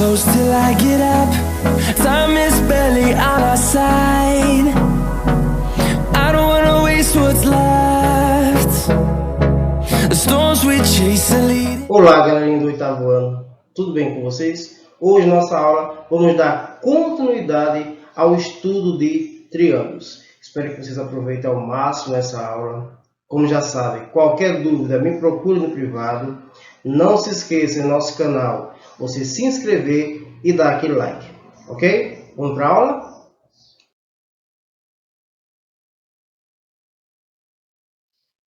close till I get up. Time is barely on our side. I don't wanna waste what's left. The storms we chase are leading. Olá, galerinha do oitavo ano, tudo bem com vocês? Hoje, nessa aula, vamos dar continuidade ao estudo de triângulos. Espero que vocês aproveitem ao máximo essa aula. Como já sabem, qualquer dúvida, me procure no privado. Não se esqueça no nosso canal, você se inscrever e dar aquele like, ok? Vamos para a aula?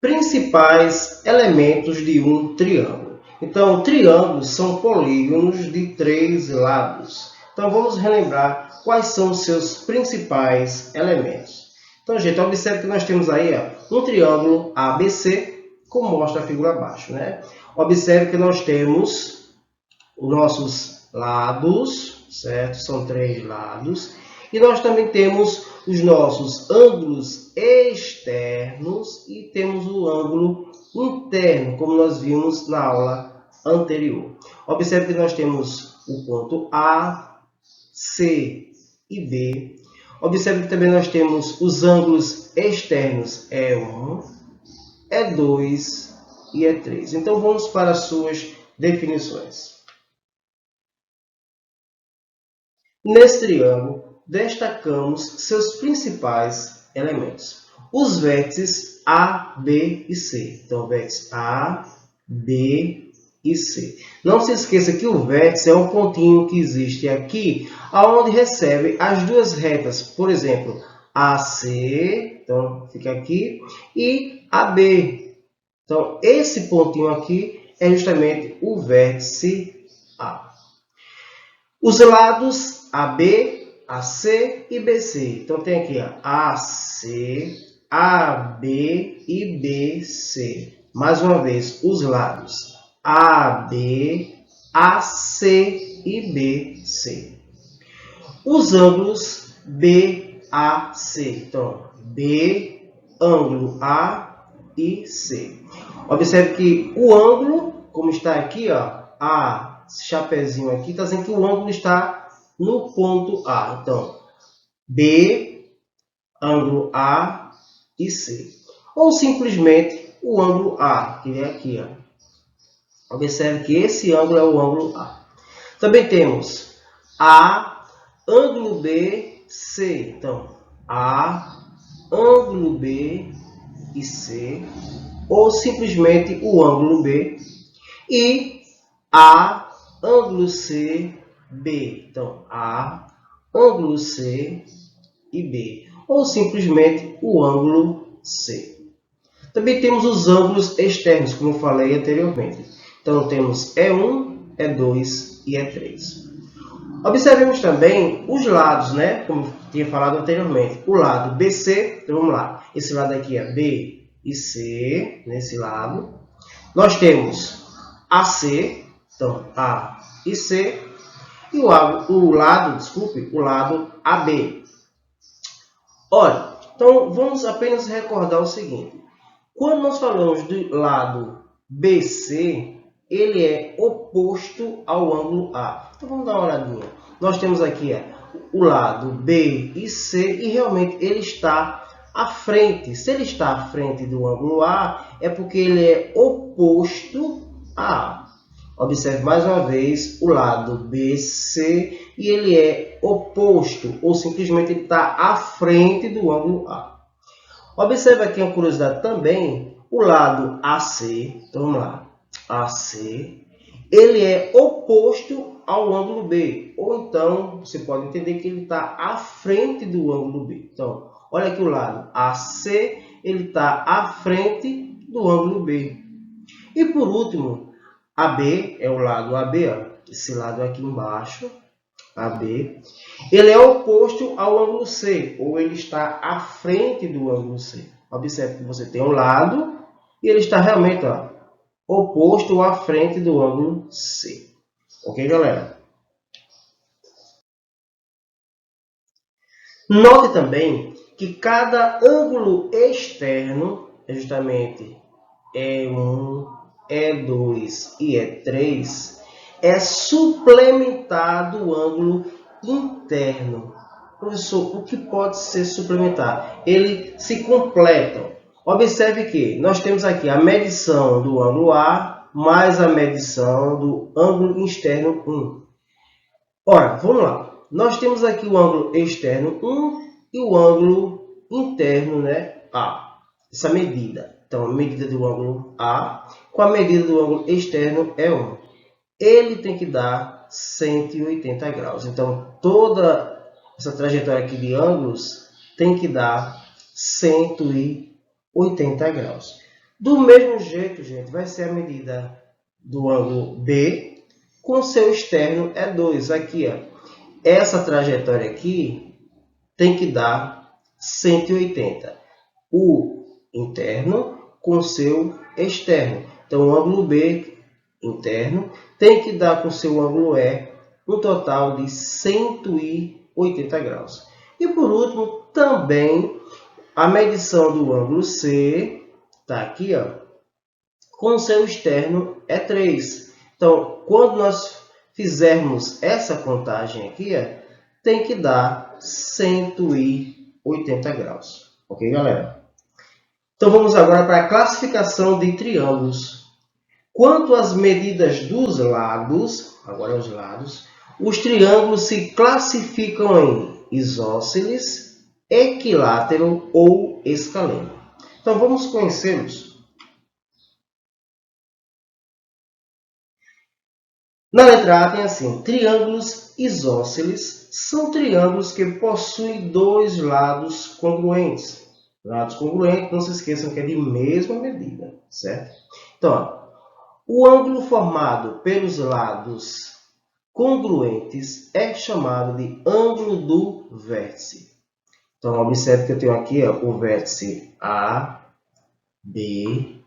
Principais elementos de um triângulo. Então, triângulos são polígonos de 3 lados. Então, vamos relembrar quais são os seus principais elementos. Então, gente, observe que nós temos aí um triângulo ABC, como mostra a figura abaixo, né? Observe que nós temos os nossos lados, certo? São 3 lados. E nós também temos os nossos ângulos externos e temos o ângulo interno, como nós vimos na aula anterior. Observe que nós temos o ponto A, C e B. Observe que também nós temos os ângulos externos E1, E2 e E3. Então, vamos para as suas definições. Nesse triângulo, destacamos seus principais elementos. Os vértices A, B e C. Então, vértice A, B e C. Não se esqueça que o vértice é um pontinho que existe aqui, onde recebe as duas retas. Por exemplo, AC, então fica aqui, e AB. Então, esse pontinho aqui é justamente o vértice A. Os lados AB, AC e BC. Então, tem aqui AC, AB e BC. Mais uma vez, os lados AB, AC e BC. Os ângulos BAC. Então, B, ângulo A e C. Observe que o ângulo, como está aqui, esse chapezinho aqui, está dizendo que o ângulo está no ponto A. Então, B, ângulo A e C. Ou simplesmente o ângulo A, que é aqui. Observe que esse ângulo é o ângulo A. Também temos A, ângulo B, C. Então, A, ângulo B e C. Ou simplesmente o ângulo B. E A, ângulo C, B. Então, A, ângulo C e B. Ou simplesmente o ângulo C. Também temos os ângulos externos, como eu falei anteriormente. Então, temos E1, E2 e E3. Observemos também os lados, né? Como eu tinha falado anteriormente. O lado BC, então vamos lá. Esse lado aqui é B e C, nesse lado. Nós temos AC, então A e C. E o lado AB. Olha, então vamos apenas recordar o seguinte. Quando nós falamos do lado BC, ele é oposto ao ângulo A. Então, vamos dar uma olhadinha. Nós temos aqui o lado B e C e realmente ele está à frente. Se ele está à frente do ângulo A, é porque ele é oposto a A. Observe mais uma vez o lado BC e ele é oposto, ou simplesmente ele está à frente do ângulo A. Observe aqui uma curiosidade também, o lado AC, então vamos lá. AC, ele é oposto ao ângulo B, ou então você pode entender que ele está à frente do ângulo B. Então, olha aqui o lado AC, ele está à frente do ângulo B. E por último, AB é o lado AB, esse lado aqui embaixo, AB, ele é oposto ao ângulo C, ou ele está à frente do ângulo C. Observe que você tem um lado e ele está realmente oposto ou à frente do ângulo C. Ok, galera? Note também que cada ângulo externo é justamente E1, E2 e E3, é suplementar do ângulo interno. Professor, o que pode ser suplementar? Eles se completam. Observe que nós temos aqui a medição do ângulo A mais a medição do ângulo externo 1. Ora, vamos lá. Nós temos aqui o ângulo externo 1 e o ângulo interno, né, A. Essa medida. Então, a medida do ângulo A com a medida do ângulo externo é 1. Ele tem que dar 180 graus. Então, toda essa trajetória aqui de ângulos tem que dar 180 graus. Do mesmo jeito, gente, vai ser a medida do ângulo B com seu externo é 2. Aqui, ó, essa trajetória aqui tem que dar 180. O interno com seu externo. Então, o ângulo B interno tem que dar com seu ângulo E um total de 180 graus. E por último, também a medição do ângulo C, está aqui, ó, com seu externo é 3. Então, quando nós fizermos essa contagem aqui, ó, tem que dar 180 graus. Ok, galera? Então, vamos agora para a classificação de triângulos. Quanto às medidas dos lados, agora os lados, os triângulos se classificam em isósceles, equilátero ou escaleno. Então, vamos conhecê-los. Na letra A tem assim, triângulos isósceles são triângulos que possuem dois lados congruentes. Lados congruentes, não se esqueçam que é de mesma medida, certo? Então, ó, o ângulo formado pelos lados congruentes é chamado de ângulo do vértice. Então, observe que eu tenho aqui, ó, o vértice A, B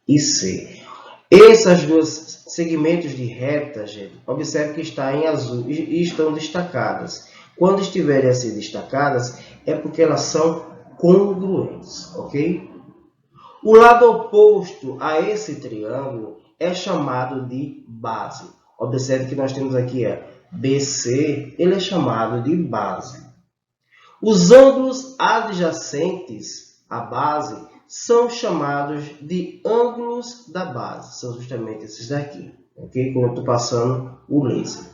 e C. Esses dois segmentos de reta, gente, observe que está em azul e estão destacadas. Quando estiverem assim destacadas, é porque elas são congruentes, ok? O lado oposto a esse triângulo é chamado de base. Observe que nós temos aqui BC, ele é chamado de base. Os ângulos adjacentes à base são chamados de ângulos da base. São justamente esses daqui, ok? Quando eu estou passando o laser.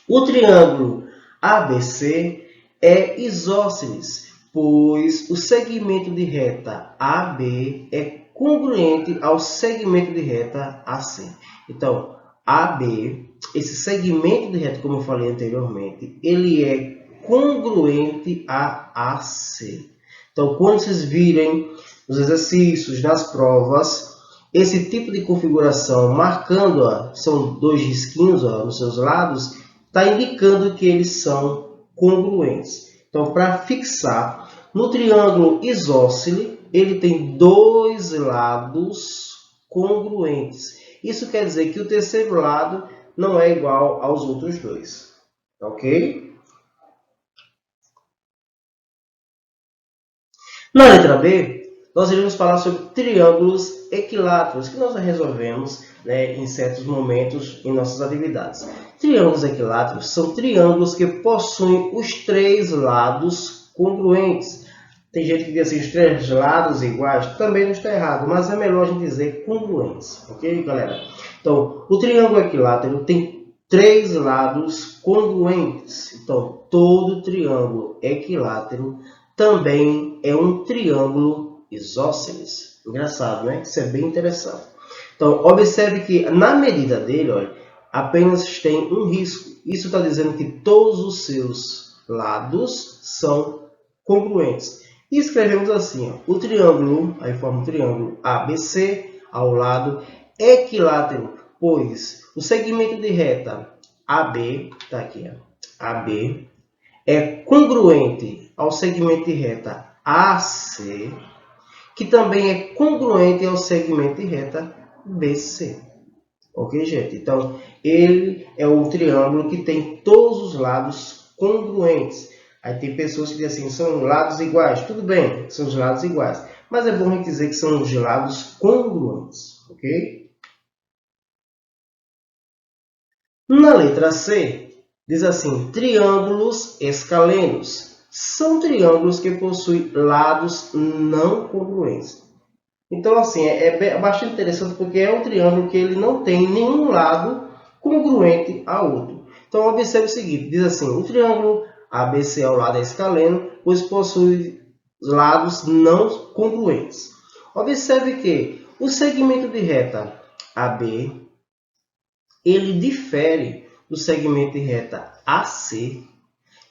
O triângulo ABC é isósceles, pois o segmento de reta AB é congruente ao segmento de reta AC. Então, AB, esse segmento de reta, como eu falei anteriormente, ele é congruente a AC. Então, quando vocês virem nos exercícios, nas provas, esse tipo de configuração marcando, ó, são dois risquinhos ó, nos seus lados, está indicando que eles são congruentes. Então, para fixar, no triângulo isóscele, ele tem dois lados congruentes. Isso quer dizer que o terceiro lado não é igual aos outros dois. Ok? Na letra B, nós iremos falar sobre triângulos equiláteros, que nós resolvemos, né, em certos momentos em nossas atividades. Triângulos equiláteros são triângulos que possuem os três lados congruentes. Tem gente que diz assim, os três lados iguais, também não está errado, mas é melhor a gente dizer congruentes, ok, galera? Então, o triângulo equilátero tem três lados congruentes. Então, todo triângulo equilátero também é um triângulo isósceles. Engraçado, né? Isso é bem interessante. Então, observe que na medida dele, olha, apenas tem um risco. Isso está dizendo que todos os seus lados são congruentes. E escrevemos assim, ó, o triângulo, aí forma um triângulo ABC ao lado equilátero, pois o segmento de reta AB, está aqui, ó, AB, é congruente ao segmento de reta AC, que também é congruente ao segmento de reta BC. Ok, gente? Então, ele é um triângulo que tem todos os lados congruentes. Aí tem pessoas que dizem assim, são lados iguais. Tudo bem, são os lados iguais. Mas é bom a gente dizer que são os lados congruentes. Ok? Na letra C, diz assim, triângulos escalenos. São triângulos que possuem lados não congruentes. Então, assim, é bastante interessante porque é um triângulo que ele não tem nenhum lado congruente ao outro. Então, observe o seguinte, diz assim, o triângulo ABC ao lado é escaleno, pois possui lados não congruentes. Observe que o segmento de reta AB, ele difere do segmento de reta AC,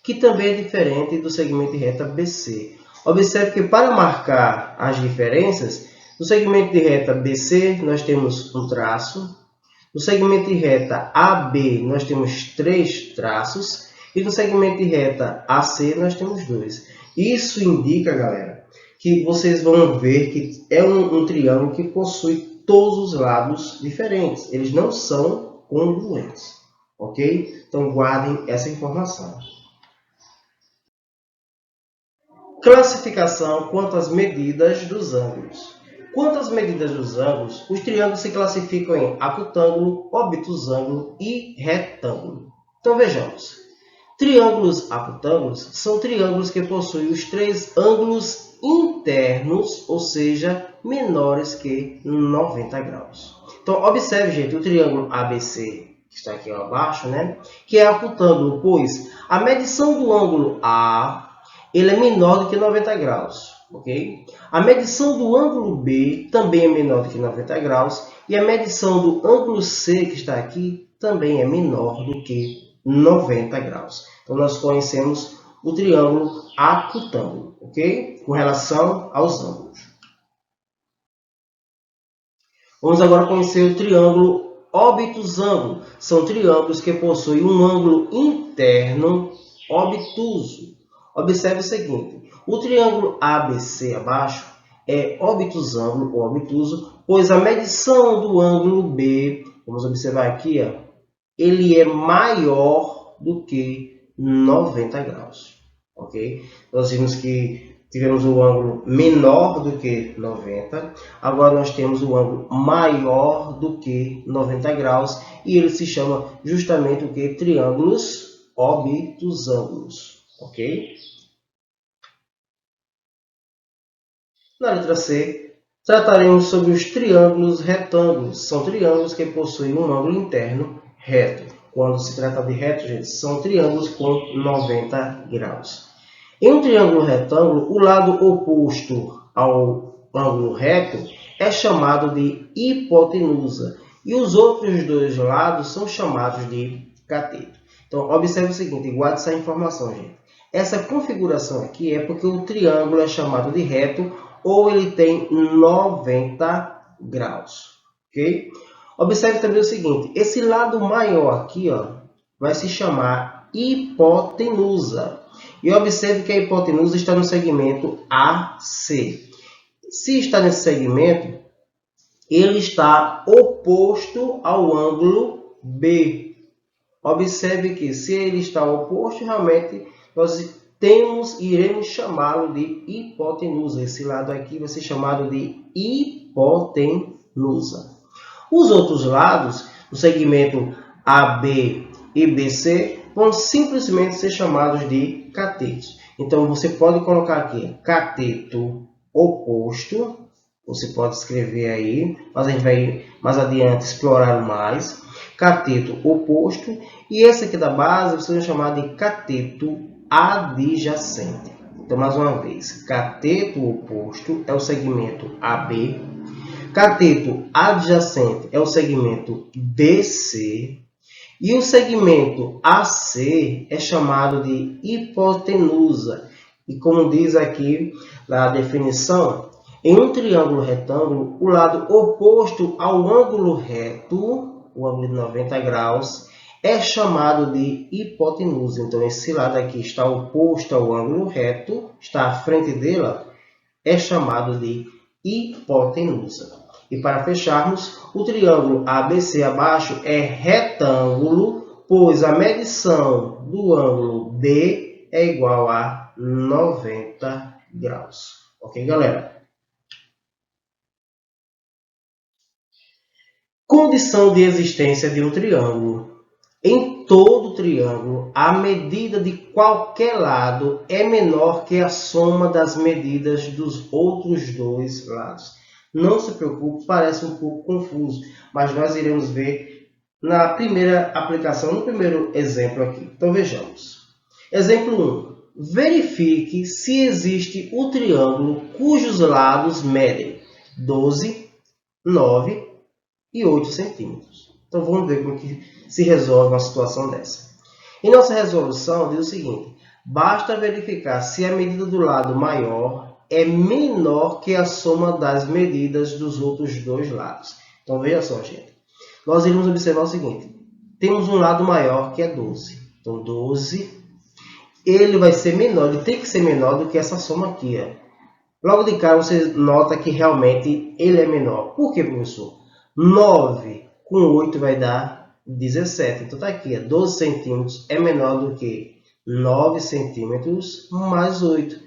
que também é diferente do segmento de reta BC. Observe que para marcar as diferenças, no segmento de reta BC nós temos um traço, no segmento de reta AB nós temos 3 traços e no segmento de reta AC nós temos 2. Isso indica, galera, que vocês vão ver que é um triângulo que possui todos os lados diferentes. Eles não são congruentes, ok? Então guardem essa informação. Classificação quanto às medidas dos ângulos. Quanto às medidas dos ângulos, os triângulos se classificam em acutângulo, obtusângulo e retângulo. Então vejamos. Triângulos acutângulos são triângulos que possuem os 3 ângulos internos, ou seja, menores que 90 graus. Então observe, gente, o triângulo ABC, que está aqui abaixo, né? Que é acutângulo, pois a medição do ângulo A ele é menor do que 90 graus, ok? A medição do ângulo B também é menor do que 90 graus e a medição do ângulo C, que está aqui, também é menor do que 90 graus. Então, nós conhecemos o triângulo acutângulo, ok? Com relação aos ângulos. Vamos agora conhecer o triângulo obtusângulo. São triângulos que possuem um ângulo interno obtuso. Observe o seguinte, o triângulo ABC abaixo é obtusângulo ou obtuso, pois a medição do ângulo B, vamos observar aqui, ó, ele é maior do que 90 graus. Ok? Nós vimos que tivemos o ângulo menor do que 90, agora nós temos o ângulo maior do que 90 graus e ele se chama justamente o que? Triângulos obtusângulos. Ok? Na letra C, trataremos sobre os triângulos retângulos. São triângulos que possuem um ângulo interno reto. Quando se trata de reto, gente, são triângulos com 90 graus. Em um triângulo retângulo, o lado oposto ao ângulo reto é chamado de hipotenusa. E os outros 2 lados são chamados de cateto. Então, observe o seguinte, guarde essa informação, gente. Essa configuração aqui é porque o triângulo é chamado de reto ou ele tem 90 graus. Ok? Observe também o seguinte, esse lado maior aqui, ó, vai se chamar hipotenusa. E observe que a hipotenusa está no segmento AC. Se está nesse segmento, ele está oposto ao ângulo B. Observe que se ele está oposto, realmente nós iremos chamá-lo de hipotenusa. Esse lado aqui vai ser chamado de hipotenusa. Os outros lados, o segmento AB e BC, vão simplesmente ser chamados de catetos. Então, você pode colocar aqui cateto oposto. Você pode escrever aí, mas a gente vai mais adiante explorar mais. Cateto oposto. E esse aqui da base, você vai chamar de cateto adjacente. Então, mais uma vez, cateto oposto é o segmento AB. Cateto adjacente é o segmento BC. E o segmento AC é chamado de hipotenusa. E como diz aqui na definição, em um triângulo retângulo, o lado oposto ao ângulo reto, o ângulo de 90 graus, é chamado de hipotenusa. Então, esse lado aqui está oposto ao ângulo reto, está à frente dela, é chamado de hipotenusa. E para fecharmos, o triângulo ABC abaixo é retângulo, pois a medição do ângulo D é igual a 90 graus. Ok, galera? Condição de existência de um triângulo. Em todo triângulo, a medida de qualquer lado é menor que a soma das medidas dos outros dois lados. Não se preocupe, parece um pouco confuso, mas nós iremos ver na primeira aplicação, no primeiro exemplo aqui. Então vejamos. Exemplo 1. Verifique se existe o triângulo cujos lados medem 12, 9 e 8 centímetros. Então vamos ver como que se resolve uma situação dessa. Em nossa resolução diz o seguinte: basta verificar se a medida do lado maior é menor que a soma das medidas dos outros dois lados. Então veja só, gente. Nós iremos observar o seguinte: temos um lado maior que é 12. Então 12, ele vai ser menor, ele tem que ser menor do que essa soma aqui. Logo de cara você nota que realmente ele é menor. Por que, professor? 9 com 8 vai dar 17. Então está aqui, 12 centímetros é menor do que 9 centímetros mais 8.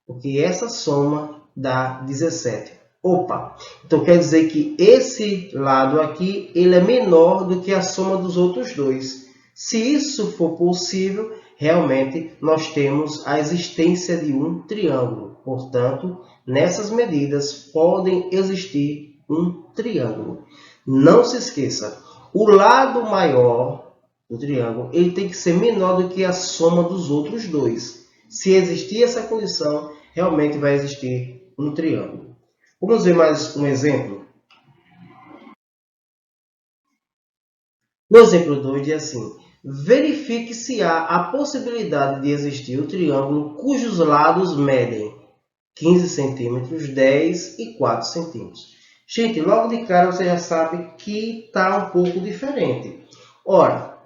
Porque essa soma dá 17. Opa! Então quer dizer que esse lado aqui ele é menor do que a soma dos outros dois. Se isso for possível, realmente nós temos a existência de um triângulo. Portanto, nessas medidas podem existir um triângulo. Não se esqueça, o lado maior do triângulo ele tem que ser menor do que a soma dos outros dois. Se existir essa condição, realmente vai existir um triângulo. Vamos ver mais um exemplo? No exemplo 2 diz assim: verifique se há a possibilidade de existir o triângulo cujos lados medem 15 centímetros, 10 e 4 centímetros. Gente, logo de cara você já sabe que está um pouco diferente. Ora,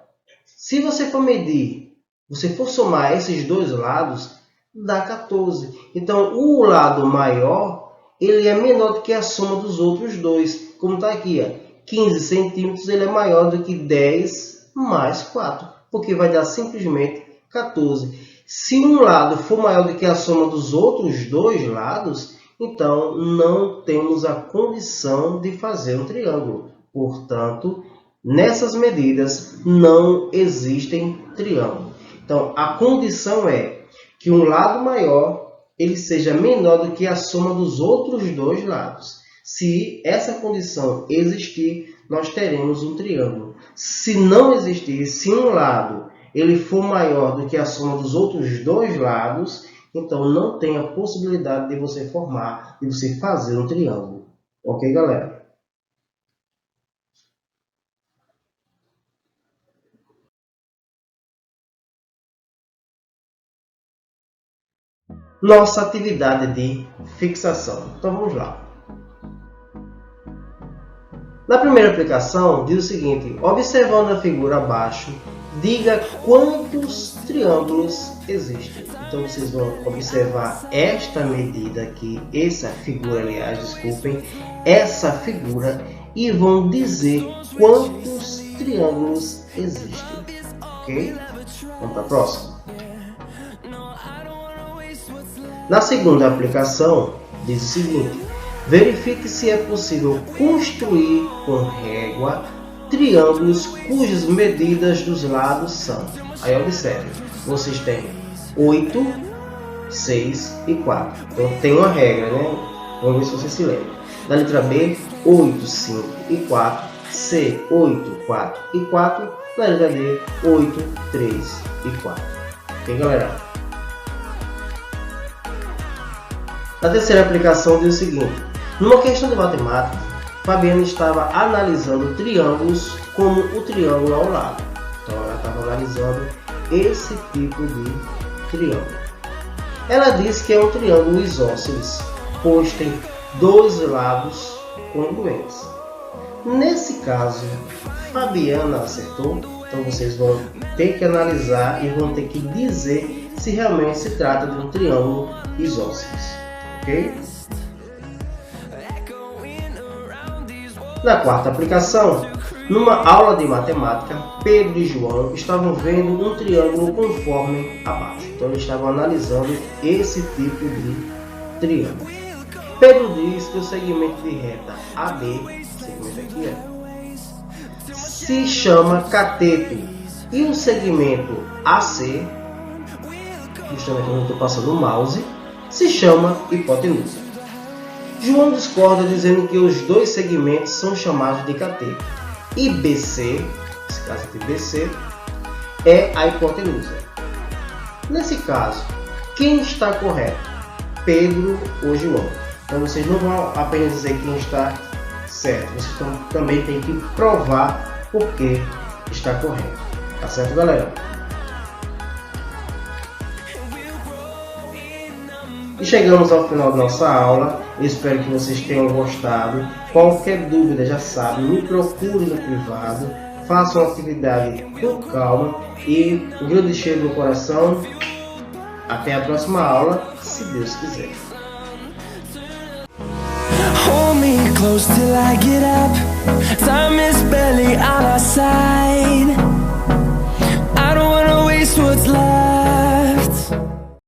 se você for medir, você for somar esses dois lados, dá 14. Então, o lado maior ele é menor do que a soma dos outros dois. Como está aqui, 15 centímetros ele é maior do que 10 mais 4, porque vai dar simplesmente 14. Se um lado for maior do que a soma dos outros dois lados, então não temos a condição de fazer um triângulo. Portanto, nessas medidas não existem triângulo. Então, a condição é que um lado maior ele seja menor do que a soma dos outros dois lados. Se essa condição existir, nós teremos um triângulo. Se não existir, se um lado ele for maior do que a soma dos outros dois lados, então não tem a possibilidade de você formar, de você fazer um triângulo. Ok, galera? Nossa atividade de fixação. Então vamos lá. Na primeira aplicação, diz o seguinte: observando a figura abaixo, diga quantos triângulos existem. Então vocês vão observar esta medida aqui, essa figura, aliás, desculpem, essa figura, e vão dizer quantos triângulos existem. Ok? Vamos para a próxima. Na segunda aplicação, diz o seguinte: verifique se é possível construir com régua triângulos cujas medidas dos lados são. Aí observe, vocês têm 8, 6 e 4. Então tem uma regra, né? Vamos ver se você se lembra. Na letra B, 8, 5 e 4. C, 8, 4 e 4. Na letra D, 8, 3 e 4. Ok, galera? Na terceira aplicação diz o seguinte: numa questão de matemática, Fabiana estava analisando triângulos como o triângulo ao lado. Então ela estava analisando esse tipo de triângulo. Ela disse que é um triângulo isósceles, pois tem dois lados congruentes. Nesse caso, Fabiana acertou. Então vocês vão ter que analisar e vão ter que dizer se realmente se trata de um triângulo isósceles. Ok? Na quarta aplicação, numa aula de matemática, Pedro e João estavam vendo um triângulo conforme abaixo. Então eles estavam analisando esse tipo de triângulo. Pedro diz que o segmento de reta AB, segmento aqui, se chama cateto E o segmento AC, justamente onde eu estou passando o mouse, se chama hipotenusa. João discorda dizendo que os dois segmentos são chamados de cateto. E BC, nesse caso aqui BC, é a hipotenusa. Nesse caso, quem está correto? Pedro ou João? Então vocês não vão apenas dizer quem está certo, vocês também têm que provar por que está correto. Tá certo, galera? E chegamos ao final da nossa aula. Eu espero que vocês tenham gostado. Qualquer dúvida, já sabe, me procure no privado. Faça uma atividade com calma. E um grande cheiro no coração. Até a próxima aula, se Deus quiser. Hold me close till I get up. Time is barely on our side. I don't wanna waste what's left.